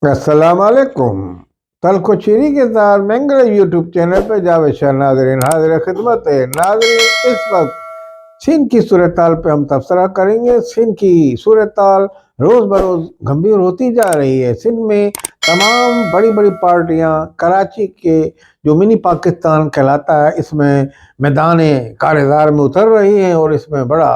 अस्सलाम वालेकुम। तलखो चीनी के साथ मैंगल यूट्यूब चैनल पर जावेद शाह नाज़रीन हाजिर खिदमत है। नाज़रीन, इस वक्त सिंध की सूरत हाल पे हम तबसरा करेंगे। सिंध की सूरत हाल रोज़ बरोज़ गंभीर होती जा रही है। सिंध में तमाम बड़ी बड़ी पार्टियां कराची के जो मिनी पाकिस्तान कहलाता है, इसमें मैदान कारज़ार में उतर रही हैं और इसमें बड़ा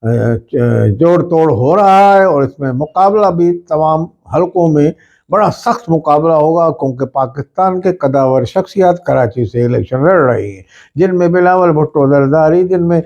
जोड़ तोड़ हो रहा है और इसमें मुकाबला भी तमाम हलकों में बड़ा सख्त मुकाबला होगा, क्योंकि पाकिस्तान के कदावर शख्सियत कराची से इलेक्शन लड़ रही है, जिनमें बिलावल भुट्टो जरदारी, जिनमें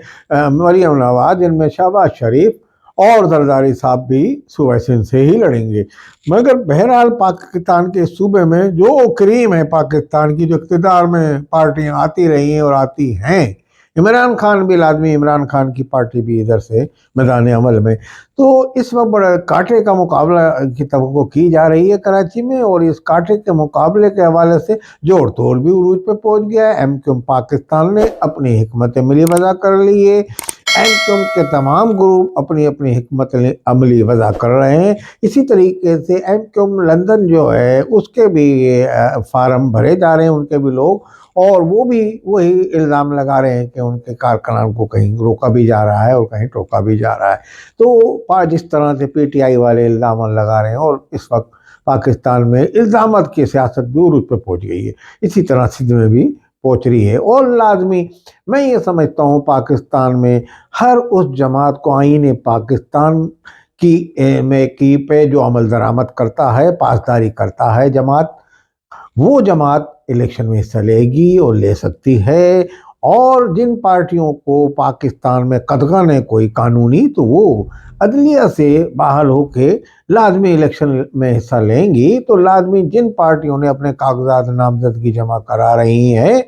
मरियम नवाज, जिनमें शहबाज शरीफ और जरदारी साहब भी सूबे सिंध से ही लड़ेंगे। मगर बहरहाल पाकिस्तान के सूबे में जो करीम है पाकिस्तान की, जो इक़्तिदार में पार्टियां आती रही हैं और आती हैं, इमरान खान भी लाजमी, इमरान खान की पार्टी भी इधर से मैदान अमल में, तो इस वक्त बड़ा कांटे का मुकाबला की तवक्को की जा रही है कराची में। और इस कांटे के मुकाबले के हवाले से जोड़ तोड़ भी उरूज पे पहुंच गया है। एमक्यूएम पाकिस्तान ने अपनी हिकमत अमली वज़ा कर ली है। एमक्यूएम के तमाम ग्रुप अपनी अपनी हिकमत अमली वज़ा कर रहे हैं। इसी तरीके से एमक्यूएम लंदन जो है उसके भी फार्म भरे जा रहे हैं, उनके भी लोग, और वो भी वही इल्ज़ाम लगा रहे हैं कि उनके कारकुनान को कहीं रोका भी जा रहा है और कहीं टोका भी जा रहा है। तो जिस तरह से पीटीआई वाले इल्ज़ाम लगा रहे हैं और इस वक्त पाकिस्तान में इल्ज़ामत की सियासत भी उरूज पे पहुंच गई है, इसी तरह सिंध में भी पहुंच रही है। और लाजमी मैं ये समझता हूँ पाकिस्तान में हर उस जमात को आईन पाकिस्तान की पे जो अमल दरामद करता है, पासदारी करता है जमात, वो जमात इलेक्शन में हिस्सा लेगी और ले सकती है। और जिन पार्टियों को पाकिस्तान में कदगन है कोई कानूनी, तो वो अदलिया से बहाल होके लाजमी इलेक्शन में हिस्सा लेंगी। तो लाजमी जिन पार्टियों ने अपने कागजात नामजदगी जमा करा रही हैं,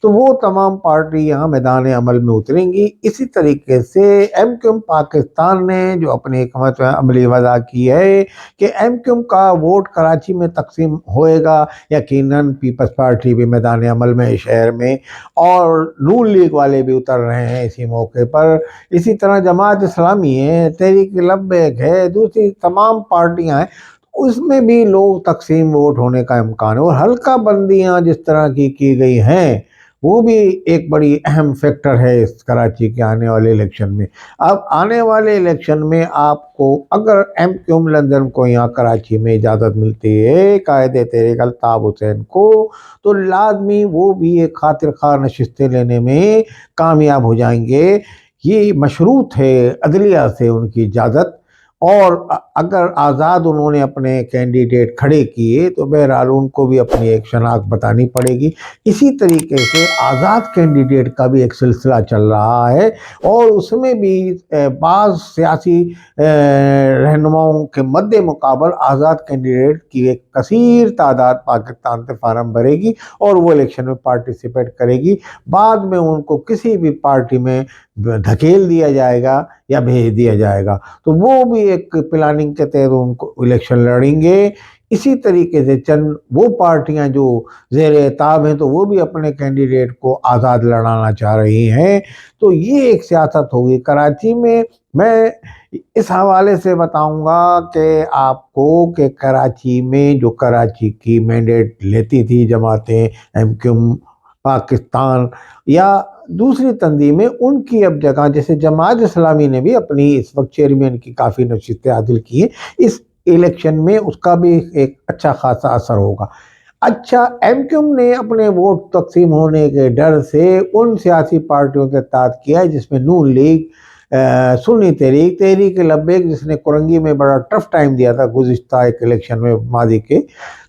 तो वो तमाम पार्टी यहाँ मैदान अमल में उतरेंगी। इसी तरीके से एमक्यूएम पाकिस्तान ने जो अपनी हिकमत अमली वज़ा की है कि एमक्यूएम का वोट कराची में तकसीम होएगा, यकीनन पीपल्स पार्टी भी मैदान अमल में शहर में, और नून लीग वाले भी उतर रहे हैं इसी मौके पर। इसी तरह जमात इस्लामी है, तहरीक लब्बैक है, दूसरी तमाम पार्टियां हैं, उसमें भी लोग तकसीम वोट होने का इम्कान है। और हल्का बंदियां जिस तरह की गई हैं, वो भी एक बड़ी अहम फैक्टर है इस कराची के आने वाले इलेक्शन में। अब आने वाले इलेक्शन में आपको अगर एमक्यूएम लंदन को यहाँ कराची में इजाज़त मिलती है कायदे तहरीक अल्ताफ़ हुसैन को, तो लाजमी वो भी एक खातिर खा नशिस्तें लेने में कामयाब हो जाएंगे। ये मशरूत है अदलिया से उनकी इजाज़त, और अगर आज़ाद उन्होंने अपने कैंडिडेट खड़े किए तो बहरहाल उनको भी अपनी एक शनाख्त बतानी पड़ेगी। इसी तरीके से आज़ाद कैंडिडेट का भी एक सिलसिला चल रहा है, और उसमें भी बाज़ सियासी रहनुमाओं के मद्दे मुकाबल आज़ाद कैंडिडेट की एक कसीर तादाद पाकिस्तान से फार्म भरेगी और वो इलेक्शन में पार्टिसिपेट करेगी। बाद में उनको किसी भी पार्टी में धकेल दिया जाएगा या भेज दिया जाएगा, तो वो भी एक प्लानिंग के तहत उनको इलेक्शन लड़ेंगे। इसी तरीके से चंद वो पार्टियां जो ज़ेर ताब हैं, तो वो भी अपने कैंडिडेट को आज़ाद लड़ाना चाह रही हैं। तो ये एक सियासत होगी कराची में। मैं इस हवाले से बताऊंगा कि आपको कि कराची में जो कराची की मैंडेट लेती थी जमातें, एमक्यूएम पाकिस्तान या दूसरी तंजीमें, उनकी अब जगह, जैसे जमात इस्लामी ने भी अपनी इस वक्त चेयरमैन की काफ़ी नशिस्तें हासिल की हैं, इस इलेक्शन में उसका भी एक अच्छा खासा असर होगा। अच्छा, एमक्यूएम ने अपने वोट तकसीम होने के डर से उन सियासी पार्टियों से ताद किया है जिसमें नून लीग, सुन्नी तहरीक, तहरीक लब्बैक, जिसने कुरंगी में बड़ा टफ टाइम दिया था गुज़िश्ता एक इलेक्शन में मादी के।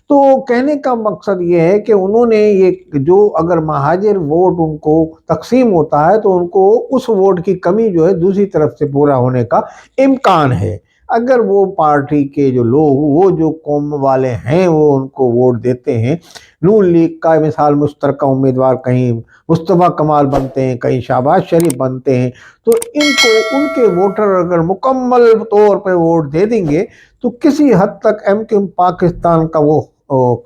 तो कहने का मकसद ये है कि उन्होंने ये जो अगर महाजिर वोट उनको तकसीम होता है तो उनको उस वोट की कमी जो है दूसरी तरफ से पूरा होने का इम्कान है। अगर वो पार्टी के जो लोग, वो जो कौम वाले हैं, वो उनको वोट देते हैं, नून लीग का मिसाल मुश्तरका उम्मीदवार कहीं मुस्तफ़ा कमाल बनते हैं, कहीं शहबाज शरीफ बनते हैं, तो इनको उनके वोटर अगर मुकम्मल तौर पे वोट दे देंगे तो किसी हद तक एमक्यूएम पाकिस्तान का वो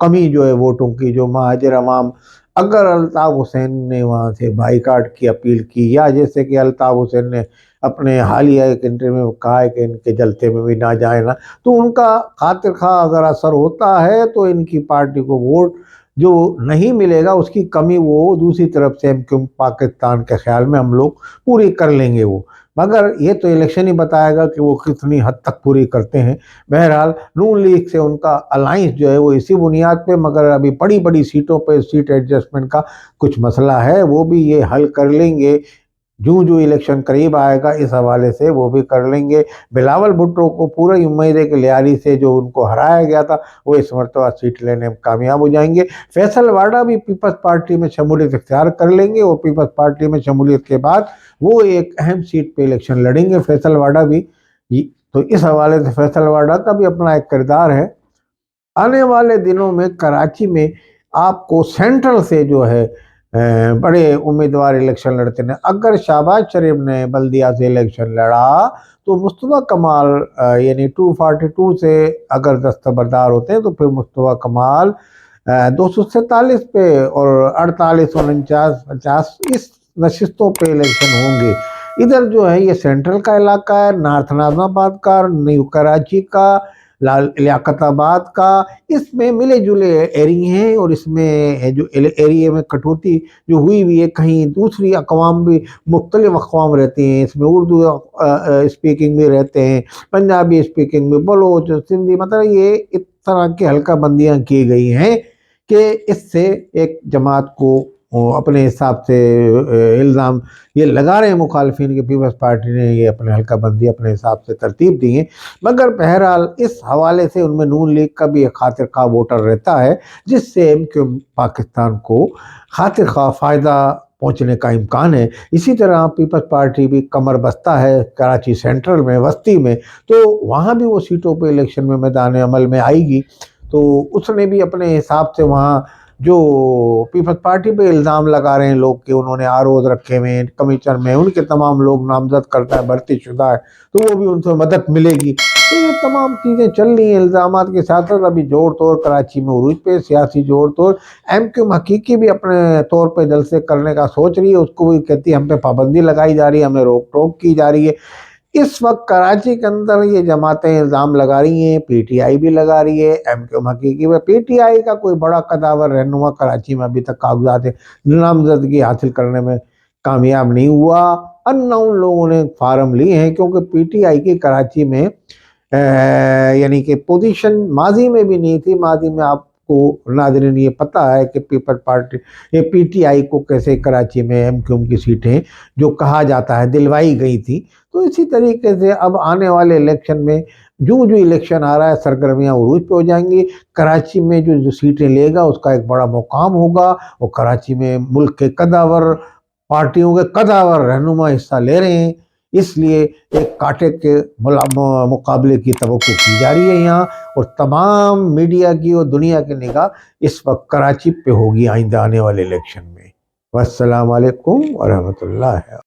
कमी जो है वोटों की, जो महाजिर अवाम, अगर अल्ताफ़ हुसैन ने वहाँ से बाईकाट की अपील की, या जैसे कि अल्ताफ़ हुसैन ने اپنے حالیہ ایک انٹرویو میں کہا ہے کہ ان کے جلسے میں بھی نہ جائے نا، تو ان کا خاطر خواہ اگر اثر ہوتا ہے تو ان کی پارٹی کو ووٹ جو نہیں ملے گا اس کی کمی وہ دوسری طرف سے پاکستان کے خیال میں ہم لوگ پوری کر لیں گے وہ، مگر یہ تو الیکشن ہی بتائے گا کہ وہ کتنی حد تک پوری کرتے ہیں۔ بہرحال نون لیگ سے ان کا الائنس جو ہے وہ اسی بنیاد پہ، مگر ابھی بڑی بڑی سیٹوں پہ سیٹ ایڈجسٹمنٹ کا کچھ مسئلہ ہے، وہ بھی یہ حل کر لیں گے جو الیکشن قریب آئے گا، اس حوالے سے وہ بھی کر لیں گے۔ بلاول بھٹو کو پورا امید ہے کہ لیاری سے جو ان کو ہرایا گیا تھا وہ اس مرتبہ سیٹ لینے میں کامیاب ہو جائیں گے۔ فیصل واڈا بھی پیپلز پارٹی میں شمولیت اختیار کر لیں گے، اور پیپلز پارٹی میں شمولیت کے بعد وہ ایک اہم سیٹ پہ الیکشن لڑیں گے فیصل واڈا بھی، تو اس حوالے سے فیصل واڈا کا بھی اپنا ایک کردار ہے۔ آنے والے دنوں میں کراچی میں آپ کو سینٹرل سے جو ہے بڑے امیدوار الیکشن لڑتے ہیں۔ اگر شہباز شریف نے بلدیہ سے الیکشن لڑا تو مصطفیٰ کمال یعنی 242 سے اگر دستبردار ہوتے ہیں تو پھر مصطفیٰ کمال 247 پہ اور 48 49 50 اس نشستوں پہ الیکشن ہوں گے۔ ادھر جو ہے یہ سینٹرل کا علاقہ ہے، نارتھ ناظم آباد کا، نیو کراچی کا، لیاقت آباد کا، اس میں ملے جلے ایریے ہیں، اور اس میں جو ایریے میں کٹوتی جو ہوئی ہے، کہیں دوسری اقوام بھی مختلف اقوام رہتے ہیں اس میں، اردو اسپیکنگ بھی رہتے ہیں، پنجابی اسپیکنگ بھی، بلوچ، سندھی، مطلب یہ اس طرح کی حلقہ بندیاں کی گئی ہیں کہ اس سے ایک جماعت کو اپنے حساب سے الزام یہ لگا رہے ہیں مخالفین کے پیپلز پارٹی نے یہ اپنے حلقہ بندی اپنے حساب سے ترتیب دی ہیں، مگر بہرحال اس حوالے سے ان میں نون لیگ کا بھی ایک خاطر خواہ ووٹر رہتا ہے، جس سے پاکستان کو خاطر خواہ فائدہ پہنچنے کا امکان ہے۔ اسی طرح پیپلز پارٹی بھی کمر بستہ ہے کراچی سینٹرل میں، وسطی میں، تو وہاں بھی وہ سیٹوں پہ الیکشن میں میدان عمل میں آئے گی، تو اس نے بھی اپنے حساب سے وہاں جو پیپلز پارٹی پہ الزام لگا رہے ہیں لوگ کہ انہوں نے آروز رکھے ہوئے ہیں کمیشن میں، ان کے تمام لوگ نامزد کرتا ہے بھرتی شدہ ہے، تو وہ بھی ان سے مدد ملے گی۔ تو یہ تمام چیزیں چل رہی ہیں الزامات کے ساتھ ساتھ۔ ابھی جوڑ توڑ کراچی میں عروج پہ سیاسی جوڑ توڑ، ایم کیو حقیقی بھی اپنے طور پہ جلسے کرنے کا سوچ رہی ہے، اس کو بھی کہتی ہے ہم پہ پابندی لگائی جا رہی ہے، ہمیں روک ٹوک کی جا رہی ہے۔ اس وقت کراچی کے اندر یہ جماعتیں الزام لگا رہی ہیں، پی ٹی آئی بھی لگا رہی ہے، ایم کیو حقیقی میں، پی ٹی آئی کا کوئی بڑا قداور رہنما کراچی میں ابھی تک کاغذات نامزدگی حاصل کرنے میں کامیاب نہیں ہوا۔ ان لوگوں نے فارم لیے ہیں، کیونکہ پی ٹی آئی کی کراچی میں یعنی کہ پوزیشن ماضی میں بھی نہیں تھی۔ ماضی میں آپ کو ناظرین یہ پتہ ہے کہ people party P T I کو کیسے کراچی میں ایم کیو کی سیٹیں جو کہا جاتا ہے دلوائی گئی تھی، تو اسی طریقے سے اب آنے والے الیکشن میں جو الیکشن آ رہا ہے سرگرمیاں عروج پہ ہو جائیں گی۔ کراچی میں جو سیٹیں لے گا اس کا ایک بڑا مقام ہوگا، اور کراچی میں ملک کے قداور پارٹیوں کے قداور رہنما حصہ لے رہے ہیں، اس لیے ایک کانٹے کے مقابلے کی توقع کی جا رہی ہے یہاں، اور تمام میڈیا کی اور دنیا کی نگاہ اس وقت کراچی پہ ہوگی آئندہ آنے والے الیکشن میں۔ والسلام علیکم ورحمۃ اللہ۔